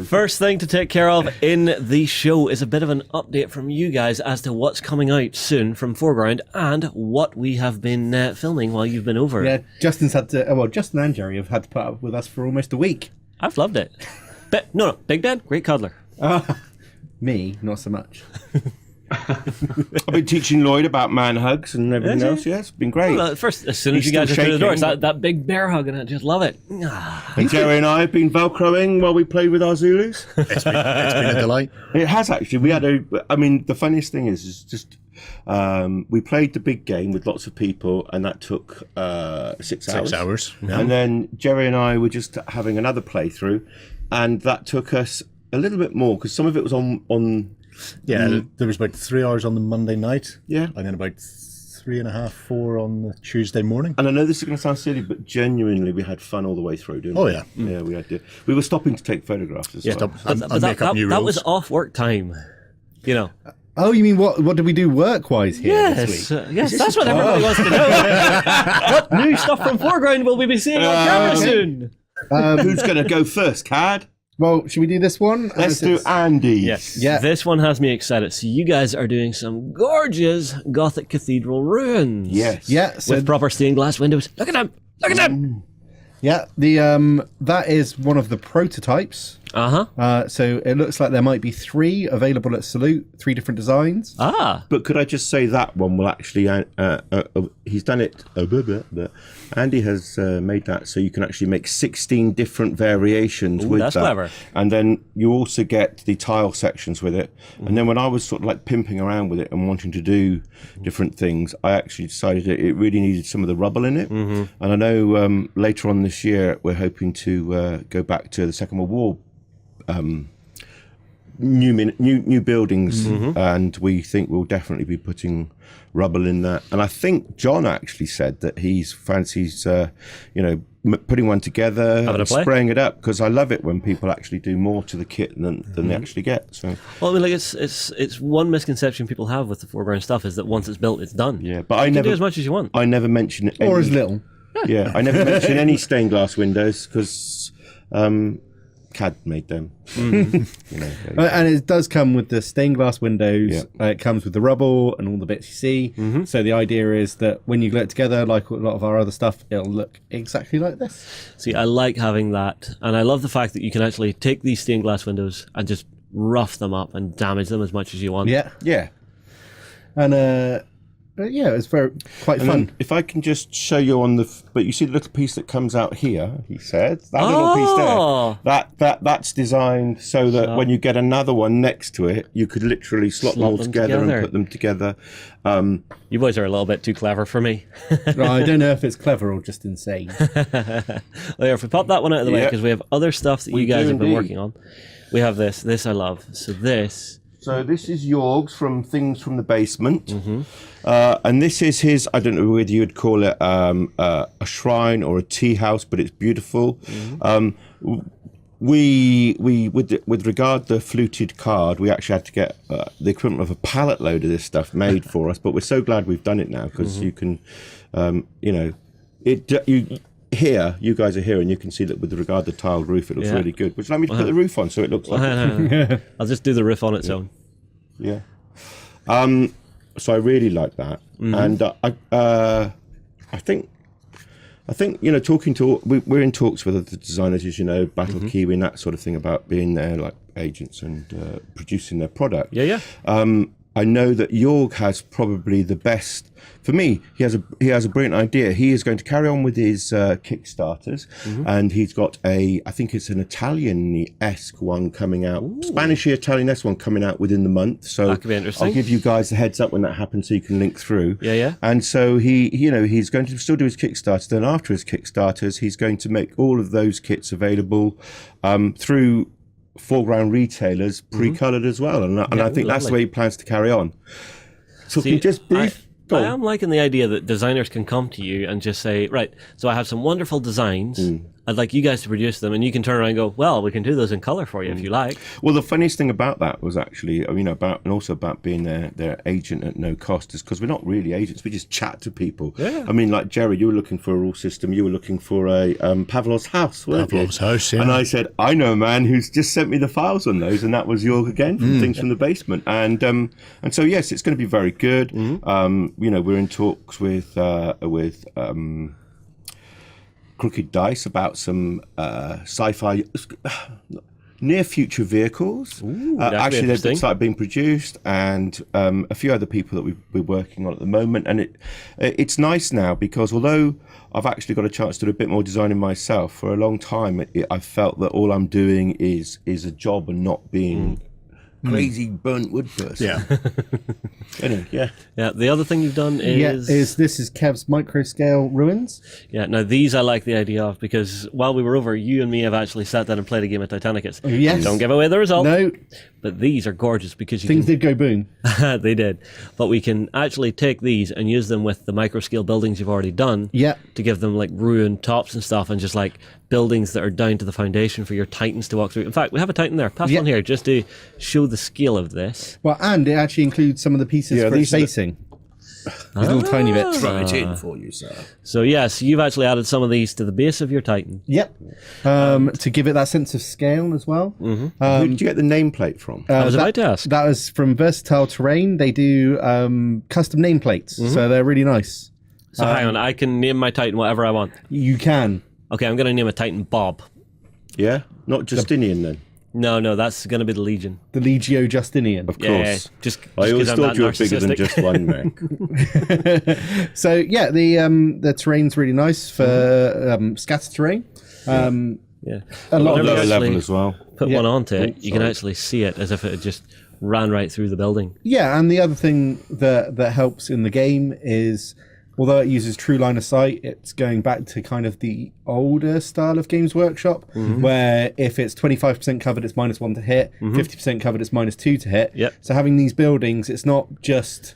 First thing to take care of in the show is a bit of an update from you guys as to what's coming out soon from 4Ground and what we have been filming while you've been over. Yeah, Justin and Jerry have had to put up with us for almost a week. I've loved it. No, Big Ben, great cuddler. Me, not so much. I've been teaching Lloyd about man hugs and everything else. Yeah, it's been great. Well, first, as soon as you guys are through the door, it's that big bear hug, and I just love it. And Jerry and I have been Velcroing while we played with our Zulus. It's been a delight. It has actually. We had the funniest thing is just we played the big game with lots of people, and that took 6 hours. 6 hours. Yeah. And then Jerry and I were just having another playthrough, and that took us a little bit more because some of it was on. Yeah, there was about 3 hours on the Monday night. Yeah. And then about 3.5, 4 on the Tuesday morning. And I know this is going to sound silly, but genuinely we had fun all the way through, didn't we? Oh, yeah. Yeah, we had to. We were stopping to take photographs as well. That was off work time, you know. Oh, you mean what did we do work-wise here this week? Yes, that's what everybody wants to know. What new stuff from 4Ground will we be seeing on camera soon? Who's going to go first, Cad? Well, should we do this one? Let's do Andy. Yes. Yeah. This one has me excited. So you guys are doing some gorgeous Gothic cathedral ruins. Yes. Yeah. So With proper stained glass windows. Look at them! Look at them! yeah, that is one of the prototypes. So it looks like there might be 3 available at Salute, 3 different designs. But could I just say that one will actually, he's done it, Andy has made that so you can actually make 16 different variations with that's that. Clever. And then you also get the tile sections with it. And then when I was sort of like pimping around with it and wanting to do different things, I actually decided it really needed some of the rubble in it. And I know later on this year, we're hoping to go back to the Second World War new buildings, and we think we'll definitely be putting rubble in that. And I think John actually said that he fancies putting one together and spraying it up, because I love it when people actually do more to the kit than they actually get. So well, I mean, like it's one misconception people have with the 4Ground stuff is that once it's built, it's done. Yeah, but you can do as much as you want. I never mention it, Or as little. Yeah, I never mention any stained glass windows because CAD made them. And it does come with the stained glass windows. Yeah. It comes with the rubble and all the bits you see. So the idea is that when you glue it together, like a lot of our other stuff, it'll look exactly like this. See, I like having that, and I love the fact that you can actually take these stained glass windows and just rough them up and damage them as much as you want. Yeah. And yeah, it was quite fun. If I can just show you on but you see the little piece that comes out here, he said, that little piece there, that's designed so that when you get another one next to it, you could literally slot them all together and put them together. You boys are a little bit too clever for me. I don't know if it's clever or just insane. There, if we pop that one out of the way, because we have other stuff that you guys have been working on. We have this I love. So this is Jorg's from Things from the Basement. And this is his, I don't know whether you would call it a shrine or a tea house, but it's beautiful. We with regard to the fluted card, we actually had to get the equivalent of a pallet load of this stuff made for us, but we're so glad we've done it now, because you can, here, you guys are here, and you can see that with regard to the tiled roof, it looks really good. Would you like me to put the roof on so it looks like I'll just do the roof on its own. Yeah. So I really like that. And I think talking to we're in talks with other designers, as you know, Battle Kiwi and that sort of thing, about being there like agents and producing their product. I know that Jorg has probably the best. For me, he has a brilliant idea. He is going to carry on with his Kickstarters, and he's got I think it's an Italian-esque one coming out, Spanish-Italian-esque one coming out within the month. So that could be interesting. I'll give you guys a heads up when that happens, so you can link through. Yeah. And so he's going to still do his Kickstarter. Then after his Kickstarters, he's going to make all of those kits available through 4Ground retailers, pre-coloured as well, and I think that's the way he plans to carry on. So just brief. I am liking the idea that designers can come to you and just say, right, so I have some wonderful designs, I'd like you guys to produce them, and you can turn around and go, well, we can do those in color for you if you like. Well, the funniest thing about that was actually, about being their agent at no cost, is because we're not really agents. We just chat to people. Yeah. I mean, like Jerry, you were looking for a rule system. You were looking for a Pavlov's house, weren't you? Pavlov's house, yeah. And I said, I know a man who's just sent me the files on those, and that was Jorg again from Things from the Basement. And so yes, it's going to be very good. We're in talks with Crooked Dice about some sci-fi near future vehicles. Actually, they've started being produced, and a few other people that we're working on at the moment. And it's nice now because although I've actually got a chance to do a bit more designing myself, for a long time I felt that all I'm doing is a job and not being crazy burnt wood person. Yeah. Anyway, yeah. The other thing you've done is... This is Kev's micro scale ruins. Yeah, now these I like the idea of, because while we were over, you and me have actually sat down and played a game of Titanicus. Yes. Don't give away the result. No. But these are gorgeous because you Things did go boom. They did. But we can actually take these and use them with the micro scale buildings you've already done. Yeah. To give them like ruined tops and stuff, and just like buildings that are down to the foundation for your Titans to walk through. In fact, we have a Titan there. Pass one here just to show the scale of this. Well, and it actually includes some of the pieces for its facing. These little tiny bits. Throw it in for you, sir. So yes, you've actually added some of these to the base of your Titan. Yep. To give it that sense of scale as well. Who did you get the nameplate from? I was about to ask. That was from Versatile Terrain. They do custom nameplates, so they're really nice. So hang on, I can name my Titan whatever I want. You can. Okay, I'm going to name a Titan Bob. Yeah? Not Justinian then? No, that's going to be the Legion. The Legio Justinian. Of course. Just I always 'cause I'm thought that you were bigger than narcissistic. just one, mate. So yeah, the terrain's really nice for scatter terrain. Yeah. A lot of Whenever you Lower actually level as well. Put Yeah. one onto it, you can sorry. actually see it as if it had just ran right through the building. Yeah, and the other thing that helps in the game is, although it uses true line of sight, it's going back to kind of the older style of Games Workshop, where if it's 25% covered, it's -1 to hit, 50% covered, it's -2 to hit. Yep. So having these buildings, it's not just,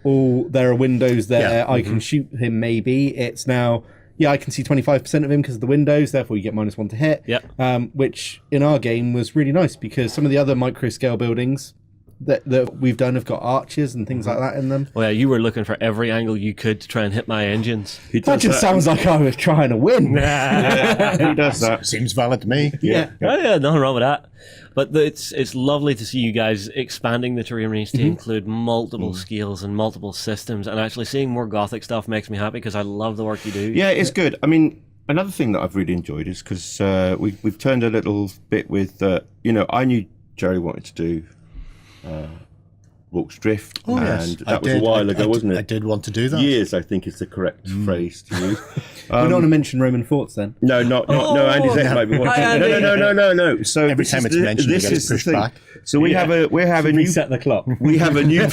there are windows there, Yeah. I can shoot him maybe. It's now, I can see 25% of him because of the windows, therefore you get -1 to hit. Yep. Which in our game was really nice because some of the other micro scale buildings that we've done have got arches and things like that in them. Well, yeah, you were looking for every angle you could to try and hit my engines. He That does just sounds like I was trying to win. He does that. Seems valid to me. Yeah. Oh yeah, nothing wrong with that. But it's lovely to see you guys expanding the terrain range to include multiple scales and multiple systems, and actually seeing more Gothic stuff makes me happy because I love the work you do. Yeah, it's good. I mean, another thing that I've really enjoyed is because we've turned a little bit with, I knew Jerry wanted to do Rorke's Drift, and that was a while ago, wasn't it? I did want to do that. Years, I think, is the correct phrase to use. We don't want to mention Roman forts then. No, no, Andy's might be watching. Hi, No. So Every time it's mentioned, it gets pushed back. So we have a new Reset the clock. we have a new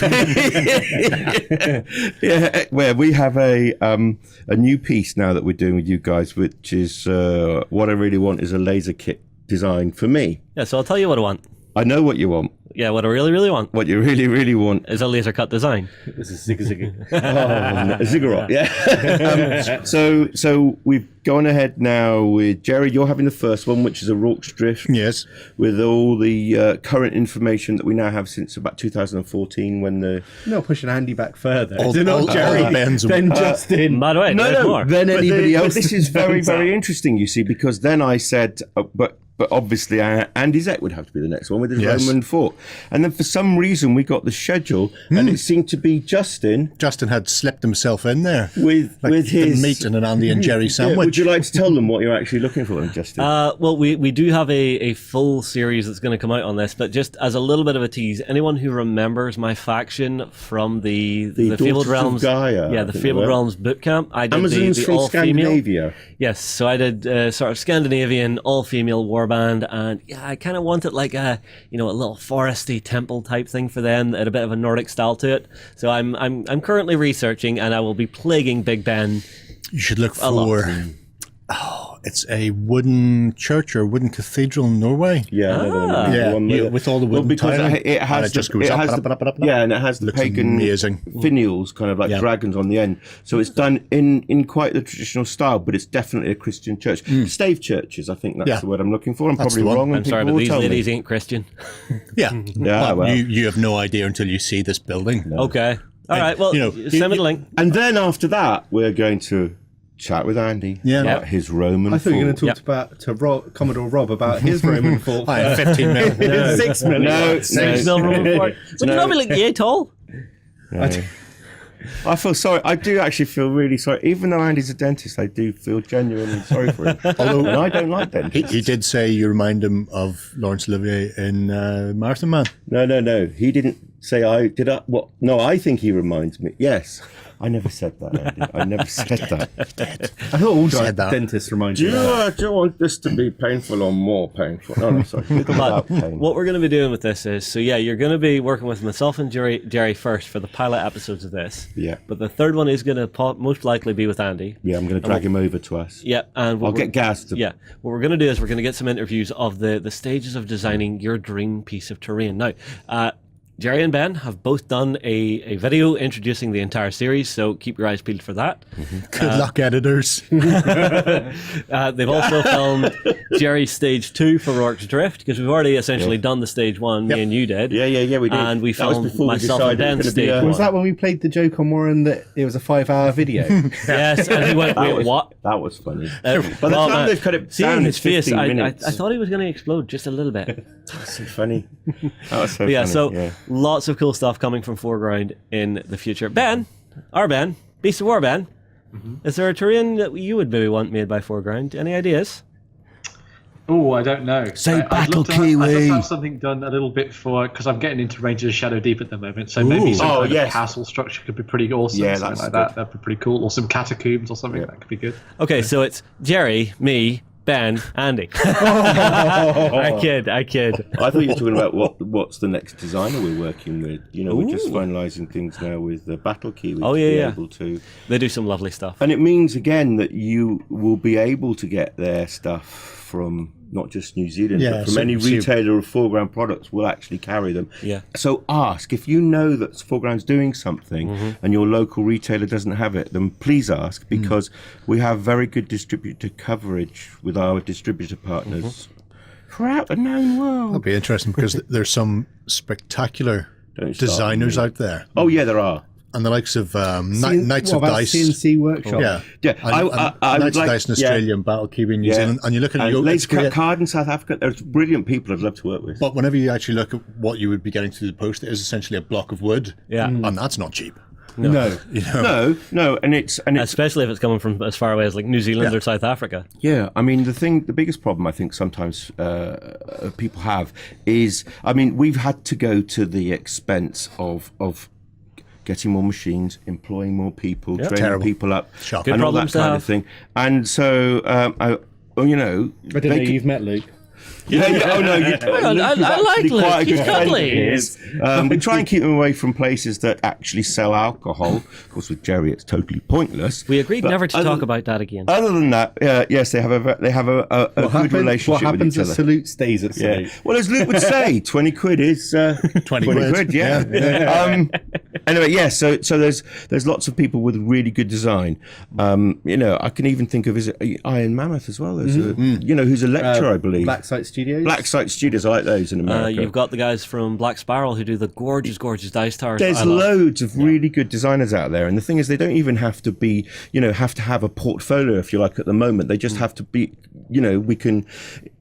where we have a new piece now that we're doing with you guys, which is what I really want is a laser kit design for me. Yeah, so I'll tell you what I want. I know what you want. Yeah, what I really, really want What you really, really want is a laser cut design. This is ziggy. a ziggurat. Yeah. So we've gone ahead now with Jerry. You're having the first one, which is a Rorke's Drift. Yes. With all the current information that we now have since about 2014, when the Not pushing Andy back further. All- It's not all- Jerry, all the bends- then Justin, By the way, there's more. then anybody else. But this is very, turns up. very interesting. You see, because then I said, but obviously Andy Zek would have to be the next one with his Yes. Roman fort. And then for some reason we got the schedule, and it seemed to be Justin Justin had slipped himself in there with his meat and an Andy and Jerry Yeah, sandwich. would you like to tell them what you're actually looking for, then, Justin? Well, we do have a full series that's going to come out on this, but just as a little bit of a tease, anyone who remembers my faction from the Daughters Fabled of Realms, Gaia, yeah, I the think Fabled they were. Realms boot camp, I did Amazons the from all-female. Scandinavia. Yes, so I did sort of Scandinavian all-female warband, and yeah, I kind of wanted like a little foresty temple type thing for them that had a bit of a Nordic style to it. So I'm currently researching, and I will be plaguing Big Ben. You should look A lot. for. Oh, It's a wooden church or wooden cathedral in Norway. Yeah, With all the wooden because tiling, it has and it just goes up. Yeah, and it has the Looks pagan amazing. finials, kind of like dragons on the end. So it's done in quite the traditional style, but it's definitely a Christian church. Stave churches, I think that's the word I'm looking for. I'm That's probably the one. wrong. I'm sorry, but these ladies ain't Christian. Yeah. Well. You have no idea until you see this building. Okay. All right. Well, send me the link. And then after that, we're going to chat with Andy about his Roman. I thought you were going to fort. talk to Commodore Rob about his Roman fort. 15 mil. 6 million. No, 6 mil Roman fort. Would you not be like yay tall? I feel sorry. I do actually feel really sorry. Even though Andy's a dentist, I do feel genuinely sorry for him. Although I don't like dentists. He did say you remind him of Laurence Olivier in Marathon Man. No. He didn't say I did. What? No, I think he reminds me. Yes. I never said that, Andy. I never said that. I thought all Said that. dentists remind you of that. Do you want this to be painful or more painful? No, sorry. Without pain. What we're going to be doing with this is, you're going to be working with myself and Jerry first for the pilot episodes of this. Yeah. But the third one is going to most likely be with Andy. Yeah, I'm going to drag him over to us. Yeah, and I'll get Gaz to. Yeah, what we're going to do is we're going to get some interviews of the stages of designing your dream piece of terrain. Now, Jerry and Ben have both done a video introducing the entire series, so keep your eyes peeled for that. Good luck, editors. They've also filmed Jerry's stage 2 for Rourke's Drift, because we've already essentially done the stage 1, me and you did. Yeah, we did. And we That was filmed before we myself decided and it Ben's was gonna be stage a- 1. Was that when we played the joke on Warren that it was a 5-hour video? Yes, and he went, wait, what? That was funny. By By the time they've cut it seeing down, his it's face, 15 I minutes. thought he was going to explode just a little bit. That's so funny. That was so But yeah, funny. lots of cool stuff coming from 4Ground in the future. Ben, our Ben, Beast of War Ben, is there a terrain that you would maybe want made by 4Ground? Any ideas? Oh, I don't know. Say I'd Battle love to have- I'd love Kiwi. to have something done a little bit for, because I'm getting into Rangers of Shadow Deep at the moment, so maybe some kind of castle structure could be pretty awesome. Yeah, something that's like good. that. That'd be pretty cool. Or some catacombs or something. That could be good. Okay, so it's Jerry, me, Ben, Andy. I kid. I thought you were talking about what's the next designer we're working with. You know, we're just finalising things now with the Battle Kiwi. Oh, to yeah, be yeah. able to. They do some lovely stuff. And it means, again, that you will be able to get their stuff from not just New Zealand, but from any retailer of 4Ground products will actually carry them. Yeah. So ask, if you know that 4Ground's doing something and your local retailer doesn't have it, then please ask, because we have very good distributor coverage with our distributor partners throughout the known world. That'll be interesting because there's some spectacular Don't start designers with me. out there. Oh, yeah, there are. And the likes of Knights What of about Dice. CNC Workshop? Yeah. Yeah, And I would Knights of like- Dice in Australia and Battle Kiwi in New Zealand. And you look at it, and you go, Lace it's great. Card in South Africa. There's brilliant people I'd love to work with. But whenever you actually look at what you would be getting through the post, it is essentially a block of wood. Yeah. And that's not cheap. No. You know? No, and it's Especially if it's coming from as far away as like New Zealand or South Africa. yeah. I mean, the biggest problem I think sometimes people have is, I mean, we've had to go to the expense of getting more machines, employing more people, training Terrible. people up, Shocking. and Good all that problems to kind have. of thing. And so, you know, I don't know, you've met Luke. Yeah, oh no, on, I like Luke, he's cuddly. We try and keep them away from places that actually sell alcohol. Of course, with Jerry, it's totally pointless. We agreed But never to other- talk about that again. Other than that, yes, they have a good relationship What happens with at each other. Salute stays at Salute. Yeah. Well, as Luke would say, 20 quid is 20 quid. Yeah. Anyway, yeah. So there's lots of people with really good design. You know, I can even think of Iron Mammoth as well. There's who's a lecturer, I believe. Black Site Studios. Black Site Studios. I like those in America. You've got the guys from Black Spiral who do the gorgeous dice towers. There's I love. loads of really good designers out there, and the thing is, they don't even have to be, have to have a portfolio, if you like, at the moment. They just have to be, we can,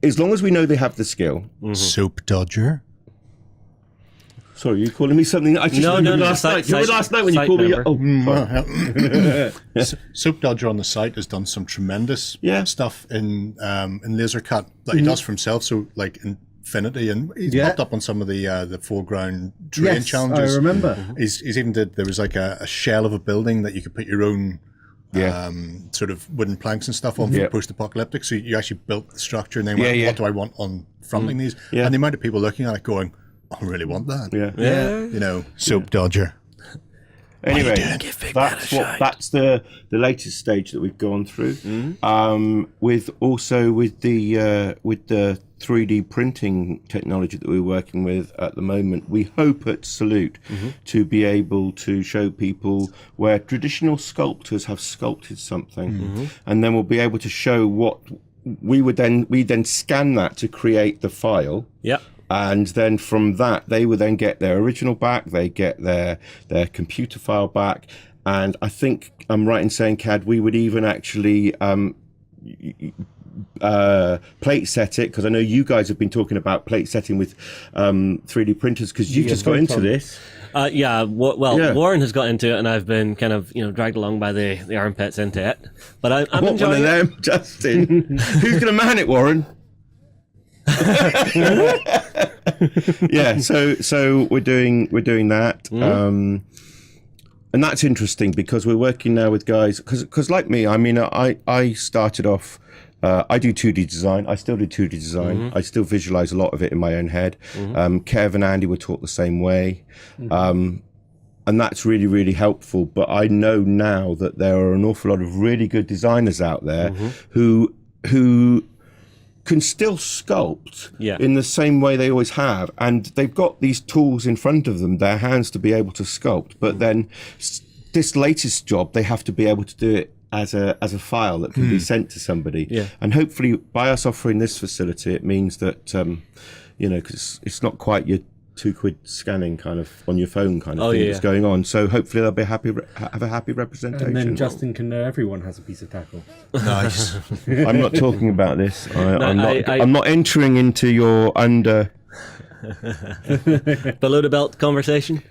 as long as we know they have the skill. Soap Dodger. Sorry, you calling me something that I just No, remembered no, last site- night? You remember site- last night when you site called me? member. Oh, sorry. Soap Dodger on the site has done some tremendous stuff in laser cut that he does for himself. So like Infinity, and he's popped up on some of the 4Ground terrain Yes, challenges. I remember. He's even there was like a shell of a building that you could put your own sort of wooden planks and stuff on for post-apocalyptic. So you actually built the structure and then went, what do I want on fronting these? Yeah. And the amount of people looking at it going, I really want that. Yeah. Soap Dodger. Anyway, that's the latest stage that we've gone through. With the 3D printing technology that we're working with at the moment, we hope at Salute to be able to show people where traditional sculptors have sculpted something, and then we'll be able to show what we then scan that to create the file. Yep. And then from that, they would then get their original back, they get their computer file back. And I think I'm right in saying, Cad, we would even actually plate set it, because I know you guys have been talking about plate setting with 3D printers, because you've just got into this. Warren has got into it, and I've been kind of dragged along by the armpits into it. But I'm enjoying one of them, Justin. Who's going to man it, Warren? Yeah, so we're doing that, and that's interesting because we're working now with guys because like me, I mean, I started off. I do 2D design. I still do 2D design. I still visualize a lot of it in my own head. Kev and Andy were taught the same way. And that's really, really helpful. But I know now that there are an awful lot of really good designers out there who can still sculpt in the same way they always have. And they've got these tools in front of them, their hands, to be able to sculpt. But then this latest job, they have to be able to do it as a file that can be sent to somebody. Yeah. And hopefully by us offering this facility, it means that, because it's not quite your £2 scanning kind of on your phone kind of thing that's going on. So hopefully they'll be have a happy representation. And then Justin can know everyone has a piece of tackle. Nice. I'm not talking about this. I'm not entering into your under below the belt conversation.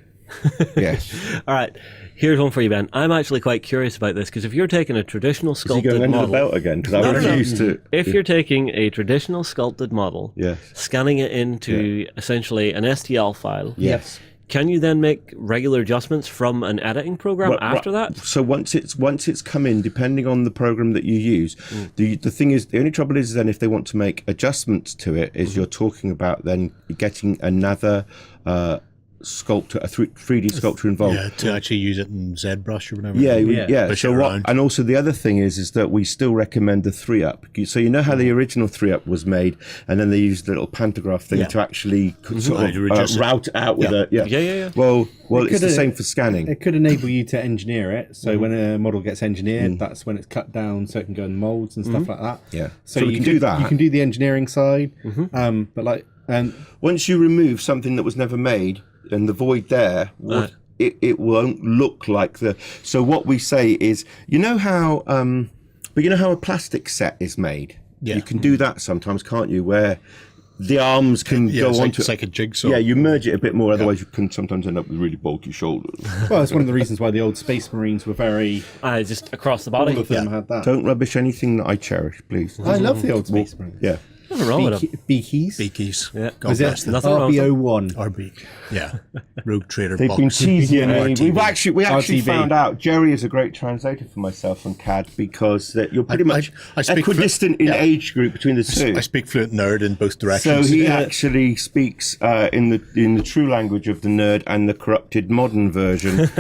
Yes. All right. Here's one for you, Ben. I'm actually quite curious about this, because if you're taking a traditional sculpted model... Is he going under the belt again? Because I refuse to... If you're taking a traditional sculpted model, scanning it into essentially an STL file, can you then make regular adjustments from an editing program after that? So once it's come in, depending on the program that you use, the thing is, the only trouble is then if they want to make adjustments to it, is you're talking about then getting another... sculptor, a 3D sculptor involved. Yeah, to actually use it in ZBrush or whatever. Yeah. So and also the other thing is that we still recommend the 3-up. So you know how the original 3-up was made, and then they used the little pantograph thing to actually sort of route out with it. Yeah. Well, it's the same for scanning. It could enable you to engineer it. So when a model gets engineered, that's when it's cut down so it can go in molds and stuff like that. Yeah. So you can do that. You can do the engineering side, but once you remove something that was never made, and the void there, it won't look like the... So what we say is, you know how a plastic set is made? Yeah. You can do that sometimes, can't you? Where the arms can go onto... It's like a jigsaw. Yeah, you merge it a bit more, otherwise you can sometimes end up with really bulky shoulders. Well, that's one of the reasons why the old Space Marines were very... just across the body. All of them had that. Don't rubbish anything that I cherish, please. I love the old Space Marines. Yeah. Nothing wrong with them. Beakies. Beakies. Yeah. Was it RB01? RB. Yeah. Rogue Trader They've box. been teasing me. We actually RTV. found out Jerry is a great translator for myself and Cad, because you're pretty much equidistant in age group between the two. I speak fluent nerd in both directions. So he actually speaks in the true language of the nerd and the corrupted modern version.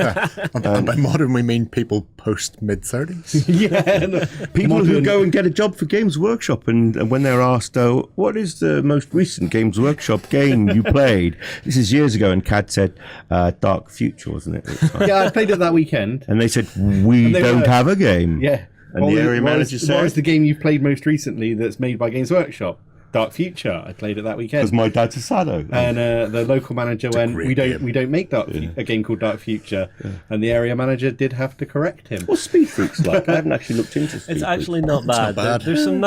And by modern we mean people post mid-30s. People who go and get a job for Games Workshop, and when they're asked, what is the most recent Games Workshop game you played? This is years ago, and Cad said Dark Future, wasn't it? Yeah, I played it that weekend. And they said, we don't have a game. Yeah. And the area manager said... What is the game you've played most recently that's made by Games Workshop? Dark Future. I played it that weekend. Because my dad's a Sado. And the local manager went, we don't make a game called Dark Future. Yeah. And the area manager did have to correct him. What's Speed Freaks like? I haven't actually looked into Speed It's actually not bad. There's some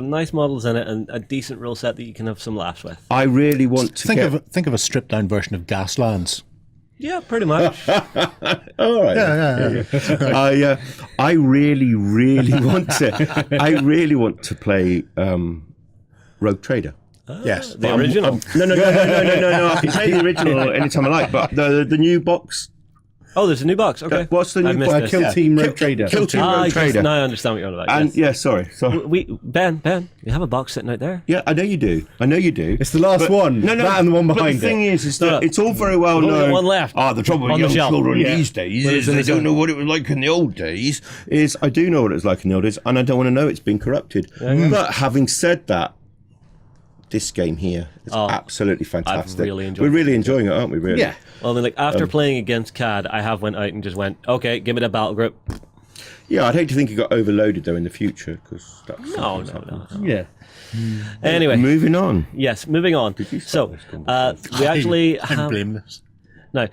nice models in it, and a decent rule set that you can have some laughs with. I really want to think of a stripped down version of Gaslands. Yeah, pretty much. All right. Yeah. I really, really want to. I really want to play Rogue Trader. Yes, the original. No. I can play the original anytime I like, but the new box. Oh, there's a new box. Okay. What's the new missed box? this. Kill Team Rogue Trader. Kill Team Rogue Trader. Now I understand what you're on about. And yes. sorry. Ben, you have a box sitting out there. Yeah, I know you do. It's the last one. No, that and the one behind But the thing it. is that it's all very well Only known. one left. The trouble with On the young shelf. children Yeah. these days is they don't know what it was like in the old days. I do know what it was like in the old days, and I don't want to know it's been corrupted. But having said that, this game here is absolutely fantastic. really enjoyed We're it. really enjoying it, aren't we? Really? Yeah. Well, then, after playing against CAD, I have went out and just went, okay, give me the battle group. Yeah, I'd hate to think it got overloaded though in the future because that's No. Yeah. Anyway, moving on. yes, moving on. you start So, this conversation? we actually I'm have... blameless. Now,